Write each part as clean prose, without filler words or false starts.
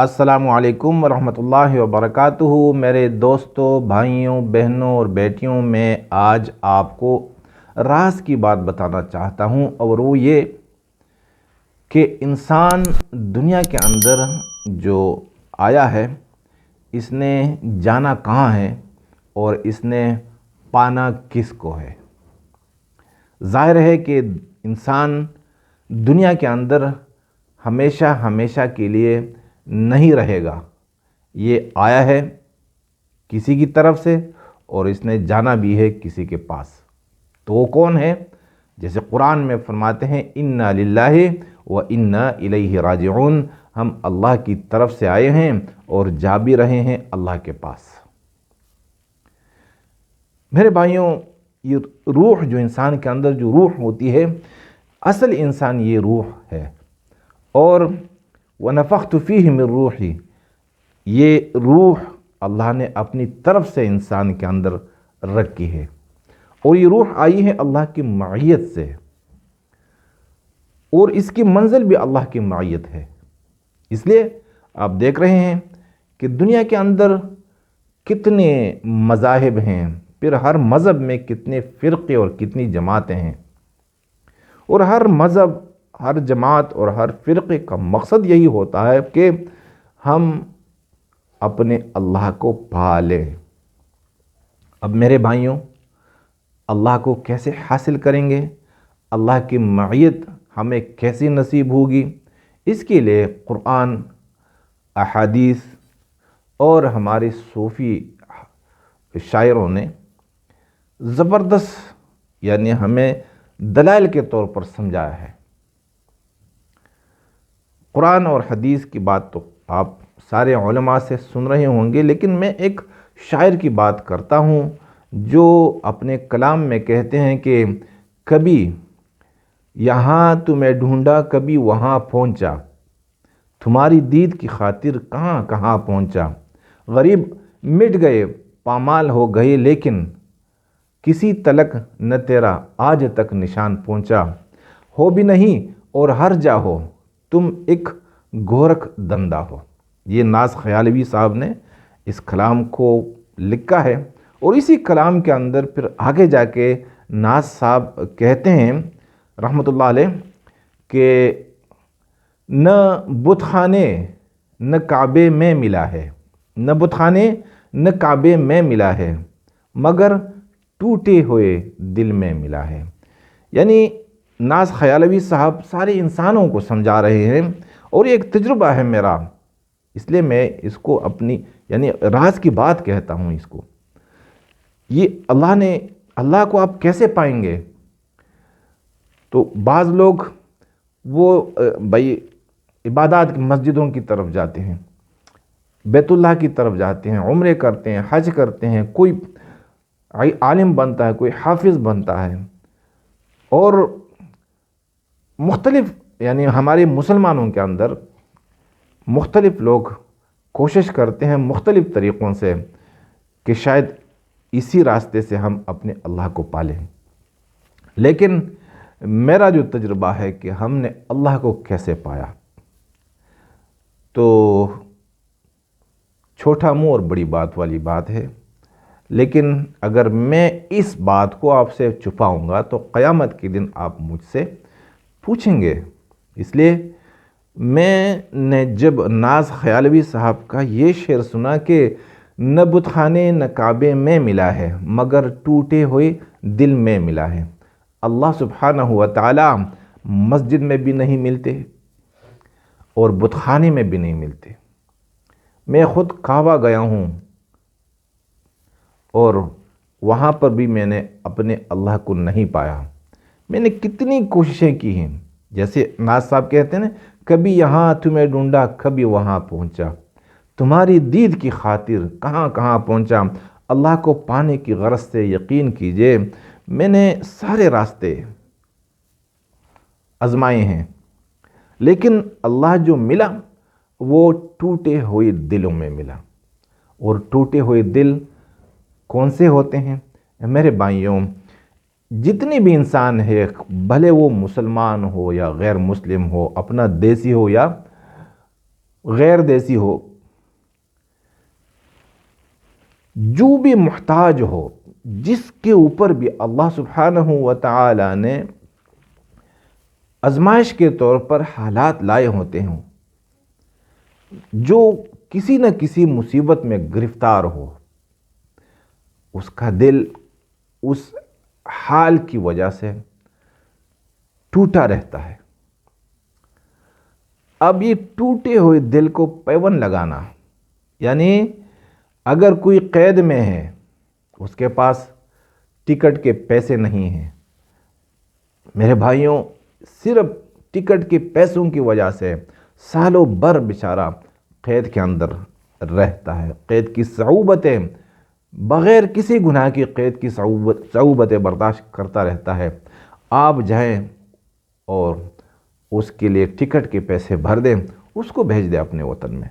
السلام علیکم ورحمۃ اللہ وبرکاتہ۔ میرے دوستوں، بھائیوں، بہنوں اور بیٹیوں، میں آج آپ کو راز کی بات بتانا چاہتا ہوں، اور وہ یہ کہ انسان دنیا کے اندر جو آیا ہے، اس نے جانا کہاں ہے اور اس نے پانا کس کو ہے۔ ظاہر ہے کہ انسان دنیا کے اندر ہمیشہ کے لیے نہیں رہے گا۔ یہ آیا ہے کسی کی طرف سے اور اس نے جانا بھی ہے کسی کے پاس۔ تو وہ کون ہے؟ جیسے قرآن میں فرماتے ہیں اِنَّا لِلَّهِ وَإِنَّا إِلَيْهِ رَاجِعُونَ، ہم اللہ کی طرف سے آئے ہیں اور جا بھی رہے ہیں اللہ کے پاس۔ میرے بھائیوں، یہ روح جو انسان کے اندر جو روح ہوتی ہے، اصل انسان یہ روح ہے، اور وَنَفَخْتُ فِيهِ مِن روحی، یہ روح اللہ نے اپنی طرف سے انسان کے اندر رکھی ہے، اور یہ روح آئی ہے اللہ کی معیت سے، اور اس کی منزل بھی اللہ کی معیت ہے۔ اس لیے آپ دیکھ رہے ہیں کہ دنیا کے اندر کتنے مذاہب ہیں، پھر ہر مذہب میں کتنے فرقے اور کتنی جماعتیں ہیں، اور ہر مذہب، ہر جماعت اور ہر فرقے کا مقصد یہی ہوتا ہے کہ ہم اپنے اللہ کو پالیں۔ اب میرے بھائیوں، اللہ کو کیسے حاصل کریں گے؟ اللہ کی معیت ہمیں کیسی نصیب ہوگی؟ اس کے لیے قرآن، احادیث اور ہمارے صوفی شاعروں نے زبردست ہمیں دلائل کے طور پر سمجھایا ہے۔ قرآن اور حدیث کی بات تو آپ سارے علماء سے سن رہے ہوں گے، لیکن میں ایک شاعر کی بات کرتا ہوں جو اپنے کلام میں کہتے ہیں کہ کبھی یہاں تمہیں ڈھونڈا، کبھی وہاں پہنچا، تمہاری دید کی خاطر کہاں کہاں پہنچا، غریب مٹ گئے، پامال ہو گئے، لیکن کسی تلک نہ تیرا آج تک نشان پہنچا، ہو بھی نہیں اور ہر جا ہو، تم ایک گورکھ دندہ ہو۔ یہ ناز خیالوی صاحب نے اس کلام کو لکھا ہے، اور اسی کلام کے اندر پھر آگے جا کے ناز صاحب کہتے ہیں رحمۃ اللہ علیہ کہ نہ بت خانے نہ کعبے میں ملا ہے، نہ بت خانے نہ کعبے میں ملا ہے، مگر ٹوٹے ہوئے دل میں ملا ہے۔ یعنی ناز خیالوی صاحب سارے انسانوں کو سمجھا رہے ہیں، اور یہ ایک تجربہ ہے میرا، اس لیے میں اس کو اپنی راز کی بات کہتا ہوں اس کو۔ یہ اللہ کو آپ کیسے پائیں گے؟ تو بعض لوگ وہ عبادات کی مسجدوں کی طرف جاتے ہیں، بیت اللہ کی طرف جاتے ہیں، عمرے کرتے ہیں، حج کرتے ہیں، کوئی عالم بنتا ہے، کوئی حافظ بنتا ہے، اور مختلف ہمارے مسلمانوں کے اندر مختلف لوگ کوشش کرتے ہیں مختلف طریقوں سے کہ شاید اسی راستے سے ہم اپنے اللہ کو پالیں۔ لیکن میرا جو تجربہ ہے کہ ہم نے اللہ کو کیسے پایا، تو چھوٹا منہ اور بڑی بات والی بات ہے، لیکن اگر میں اس بات کو آپ سے چھپاؤں گا تو قیامت کے دن آپ مجھ سے پوچھیں گے۔ اس لیے میں نے جب ناز خیالوی صاحب کا یہ شعر سنا کہ نہ بت خانے نہ کعبے میں ملا ہے، مگر ٹوٹے ہوئے دل میں ملا ہے۔ اللہ سبحانہ و تعالی مسجد میں بھی نہیں ملتے اور بت خانے میں بھی نہیں ملتے۔ میں خود کعبہ گیا ہوں، اور وہاں پر بھی میں نے اپنے اللہ کو نہیں پایا۔ میں نے کتنی کوششیں کی ہیں، جیسے ناز صاحب کہتے ہیں نا، کبھی یہاں تمہیں ڈھونڈا، کبھی وہاں پہنچا، تمہاری دید کی خاطر کہاں کہاں پہنچا۔ اللہ کو پانے کی غرض سے یقین کیجئے میں نے سارے راستے آزمائے ہیں، لیکن اللہ جو ملا وہ ٹوٹے ہوئے دلوں میں ملا۔ اور ٹوٹے ہوئے دل کون سے ہوتے ہیں؟ میرے بھائیوں، جتنے بھی انسان ہے، بھلے وہ مسلمان ہو یا غیر مسلم ہو، اپنا دیسی ہو یا غیر دیسی ہو، جو بھی محتاج ہو، جس کے اوپر بھی اللہ سبحانہ و تعالی نے آزمائش کے طور پر حالات لائے ہوتے ہوں، جو کسی نہ کسی مصیبت میں گرفتار ہو، اس کا دل اس حال کی وجہ سے ٹوٹا رہتا ہے۔ اب یہ ٹوٹے ہوئے دل کو پیوند لگانا، یعنی اگر کوئی قید میں ہے، اس کے پاس ٹکٹ کے پیسے نہیں ہیں، میرے بھائیوں، صرف ٹکٹ کے پیسوں کی وجہ سے سالوں بھر بیچارہ قید کے اندر رہتا ہے، قید کی صعوبتیں، بغیر کسی گناہ کی قید کی صعوبتیں برداشت کرتا رہتا ہے۔ آپ جائیں اور اس کے لیے ٹکٹ کے پیسے بھر دیں، اس کو بھیج دیں اپنے وطن میں،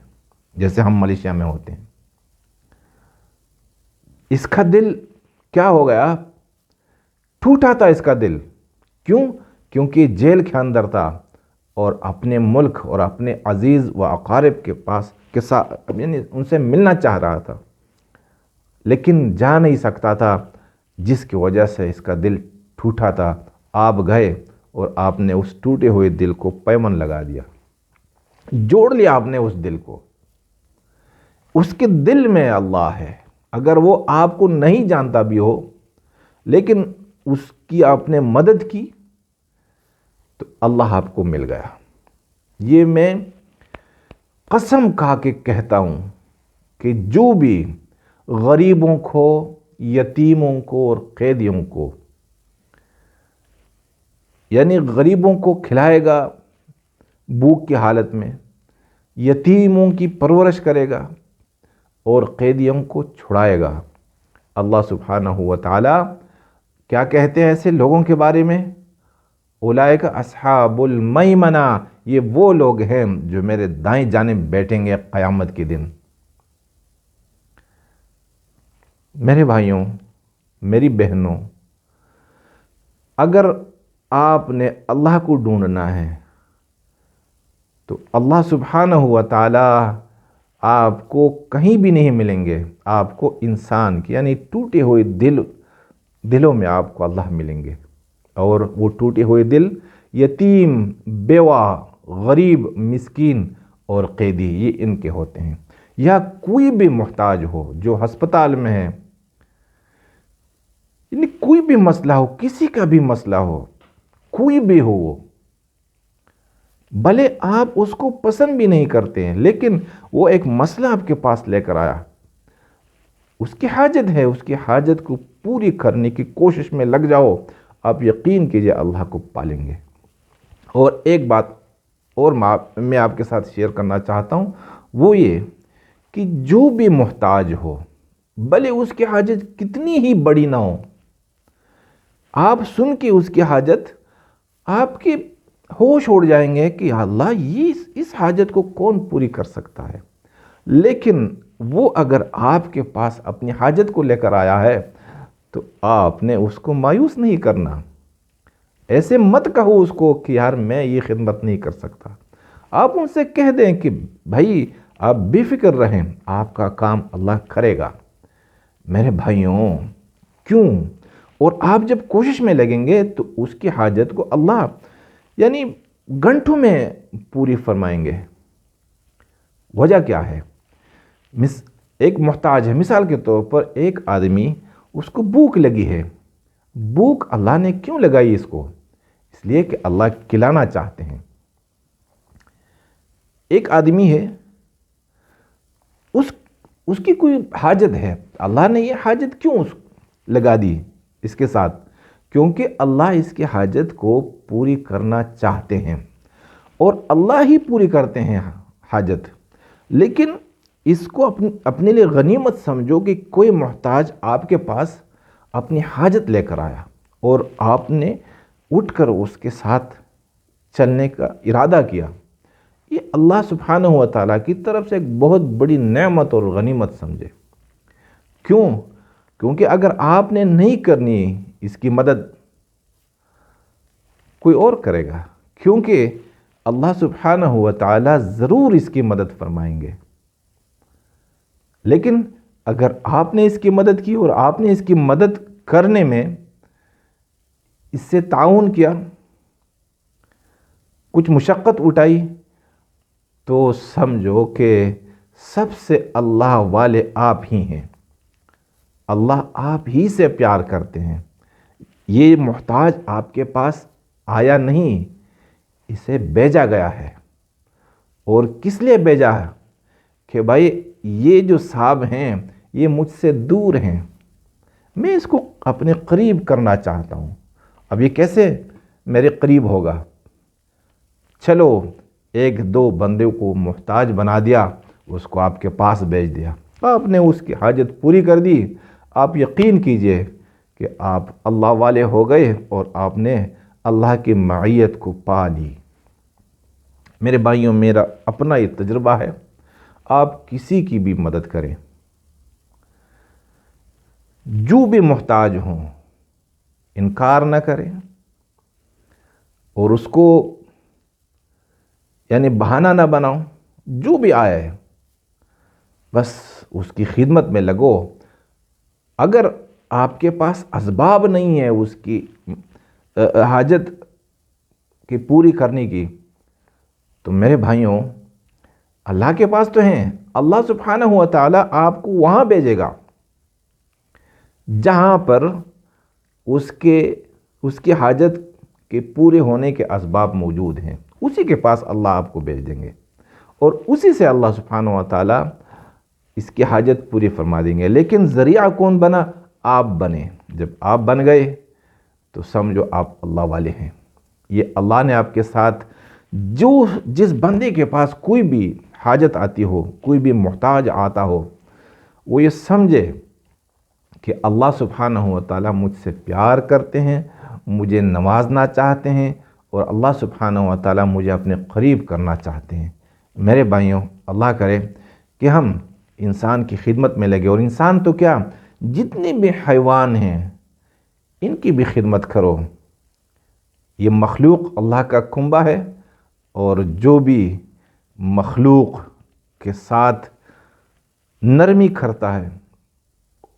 جیسے ہم ملیشیا میں ہوتے ہیں۔ اس کا دل کیا ہو گیا؟ ٹوٹا تھا اس کا دل۔ کیوں؟ کیونکہ جیل کے اندر تھا اور اپنے ملک اور اپنے عزیز و اقارب کے ساتھ یعنی ان سے ملنا چاہ رہا تھا، لیکن جا نہیں سکتا تھا، جس کی وجہ سے اس کا دل ٹوٹا تھا۔ آپ گئے اور آپ نے اس ٹوٹے ہوئے دل کو پیوند لگا دیا، جوڑ لیا آپ نے اس دل کو۔ اس کے دل میں اللہ ہے، اگر وہ آپ کو نہیں جانتا بھی ہو، لیکن اس کی آپ نے مدد کی تو اللہ آپ کو مل گیا۔ یہ میں قسم کھا کے کہتا ہوں کہ جو بھی غریبوں کو، یتیموں کو اور قیدیوں کو، یعنی غریبوں کو کھلائے گا بھوک کی حالت میں، یتیموں کی پرورش کرے گا اور قیدیوں کو چھڑائے گا، اللہ سبحانہ و تعالی کیا کہتے ہیں ایسے لوگوں کے بارے میں؟ اولئک اصحاب المیمنہ، یہ وہ لوگ ہیں جو میرے دائیں جانب بیٹھیں گے قیامت کے دن۔ میرے بھائیوں، میری بہنوں، اگر آپ نے اللہ کو ڈھونڈنا ہے تو اللہ سبحانہ و تعالی آپ کو کہیں بھی نہیں ملیں گے، آپ کو انسان کی یعنی ٹوٹے ہوئے دلوں میں آپ کو اللہ ملیں گے، اور وہ ٹوٹے ہوئے دل یتیم، بیوہ، غریب، مسکین اور قیدی، یہ ان کے ہوتے ہیں۔ یا کوئی بھی محتاج ہو جو ہسپتال میں ہے، یعنی کوئی بھی مسئلہ ہو، کسی کا بھی مسئلہ ہو، کوئی بھی ہو وہ، بھلے آپ اس کو پسند بھی نہیں کرتے ہیں، لیکن وہ ایک مسئلہ آپ کے پاس لے کر آیا، اس کی حاجت ہے، اس کی حاجت کو پوری کرنے کی کوشش میں لگ جاؤ، آپ یقین کیجئے اللہ کو پالیں گے۔ اور ایک بات اور میں آپ کے ساتھ شیئر کرنا چاہتا ہوں، وہ یہ کہ جو بھی محتاج ہو، بھلے اس کی حاجت کتنی ہی بڑی نہ ہو، آپ سن کے اس کی حاجت آپ کے ہوش اڑ جائیں گے کہ اللہ یہ اس حاجت کو کون پوری کر سکتا ہے، لیکن وہ اگر آپ کے پاس اپنی حاجت کو لے کر آیا ہے تو آپ نے اس کو مایوس نہیں کرنا۔ ایسے مت کہو اس کو کہ یار میں یہ خدمت نہیں کر سکتا، آپ ان سے کہہ دیں کہ بھائی آپ بے فکر رہیں، آپ کا کام اللہ کرے گا۔ میرے بھائیوں، کیوں؟ اور آپ جب کوشش میں لگیں گے تو اس کی حاجت کو اللہ یعنی گھنٹوں میں پوری فرمائیں گے۔ وجہ کیا ہے؟ ایک محتاج ہے، مثال کے طور پر ایک آدمی، اس کو بھوک لگی ہے، بھوک اللہ نے کیوں لگائی اس کو؟ اس لیے کہ اللہ کھلانا چاہتے ہیں۔ ایک آدمی ہے، اس کی کوئی حاجت ہے، اللہ نے یہ حاجت کیوں لگا دی اس کے ساتھ؟ کیونکہ اللہ اس کی حاجت کو پوری کرنا چاہتے ہیں، اور اللہ ہی پوری کرتے ہیں حاجت۔ لیکن اس کو اپنے لیے غنیمت سمجھو کہ کوئی محتاج آپ کے پاس اپنی حاجت لے کر آیا اور آپ نے اٹھ کر اس کے ساتھ چلنے کا ارادہ کیا، یہ اللہ سبحانہ و تعالیٰ کی طرف سے ایک بہت بڑی نعمت اور غنیمت سمجھے۔ کیوں؟ کیونکہ اگر آپ نے نہیں کرنی اس کی مدد، کوئی اور کرے گا، کیونکہ اللہ سبحانہ و تعالی ضرور اس کی مدد فرمائیں گے۔ لیکن اگر آپ نے اس کی مدد کی اور آپ نے اس کی مدد کرنے میں اس سے تعاون کیا، کچھ مشقت اٹھائی، تو سمجھو کہ سب سے اللہ والے آپ ہی ہیں۔ اللہ آپ ہی سے پیار کرتے ہیں۔ یہ محتاج آپ کے پاس آیا نہیں، اسے بھیجا گیا ہے۔ اور کس لیے بھیجا ہے؟ کہ بھائی یہ جو صاحب ہیں یہ مجھ سے دور ہیں، میں اس کو اپنے قریب کرنا چاہتا ہوں۔ اب یہ کیسے میرے قریب ہوگا؟ چلو ایک دو بندے کو محتاج بنا دیا، اس کو آپ کے پاس بھیج دیا، آپ نے اس کی حاجت پوری کر دی۔ آپ یقین کیجئے کہ آپ اللہ والے ہو گئے اور آپ نے اللہ کی معیت کو پا لی۔ میرے بھائیوں، میرا اپنا یہ تجربہ ہے، آپ کسی کی بھی مدد کریں، جو بھی محتاج ہوں، انکار نہ کریں اور اس کو یعنی بہانہ نہ بناؤ۔ جو بھی آئے بس اس کی خدمت میں لگو۔ اگر آپ کے پاس اسباب نہیں ہے اس کی حاجت کی پوری کرنے کی، تو میرے بھائیوں اللہ کے پاس تو ہیں۔ اللہ سبحانہ و تعالیٰ آپ کو وہاں بھیجے گا جہاں پر اس کی حاجت کے پورے ہونے کے اسباب موجود ہیں، اسی کے پاس اللہ آپ کو بھیج دیں گے، اور اسی سے اللہ سبحانہ و تعالیٰ اس کی حاجت پوری فرما دیں گے۔ لیکن ذریعہ کون بنا؟ آپ بنے۔ جب آپ بن گئے تو سمجھو آپ اللہ والے ہیں۔ یہ اللہ نے آپ کے ساتھ جس بندے کے پاس کوئی بھی حاجت آتی ہو، کوئی بھی محتاج آتا ہو، وہ یہ سمجھے کہ اللہ سبحانہ و تعالیٰ مجھ سے پیار کرتے ہیں، مجھے نوازنا چاہتے ہیں، اور اللہ سبحانہ و تعالیٰ مجھے اپنے قریب کرنا چاہتے ہیں۔ میرے بھائیوں، اللہ کرے کہ ہم انسان کی خدمت میں لگے، اور انسان تو کیا، جتنے بھی حیوان ہیں ان کی بھی خدمت کرو۔ یہ مخلوق اللہ کا کنبہ ہے، اور جو بھی مخلوق کے ساتھ نرمی کرتا ہے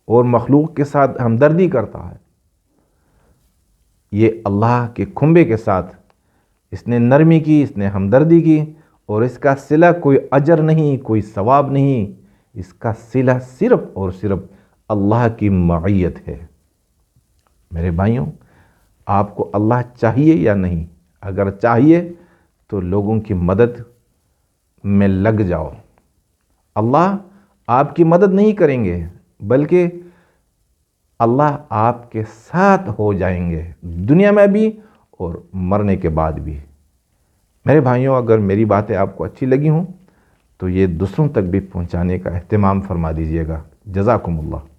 اور مخلوق کے ساتھ ہمدردی کرتا ہے، یہ اللہ کے کنبے کے ساتھ اس نے نرمی کی، اس نے ہمدردی کی، اور اس کا صلہ کوئی اجر نہیں، کوئی ثواب نہیں، اس کا صلہ صرف اور صرف اللہ کی معیت ہے۔ میرے بھائیوں، آپ کو اللہ چاہیے یا نہیں؟ اگر چاہیے تو لوگوں کی مدد میں لگ جاؤ۔ اللہ آپ کی مدد نہیں کریں گے، بلکہ اللہ آپ کے ساتھ ہو جائیں گے، دنیا میں بھی اور مرنے کے بعد بھی۔ میرے بھائیوں، اگر میری باتیں آپ کو اچھی لگی ہوں تو یہ دوسروں تک بھی پہنچانے کا اہتمام فرما دیجیے گا۔ جزاکم اللہ۔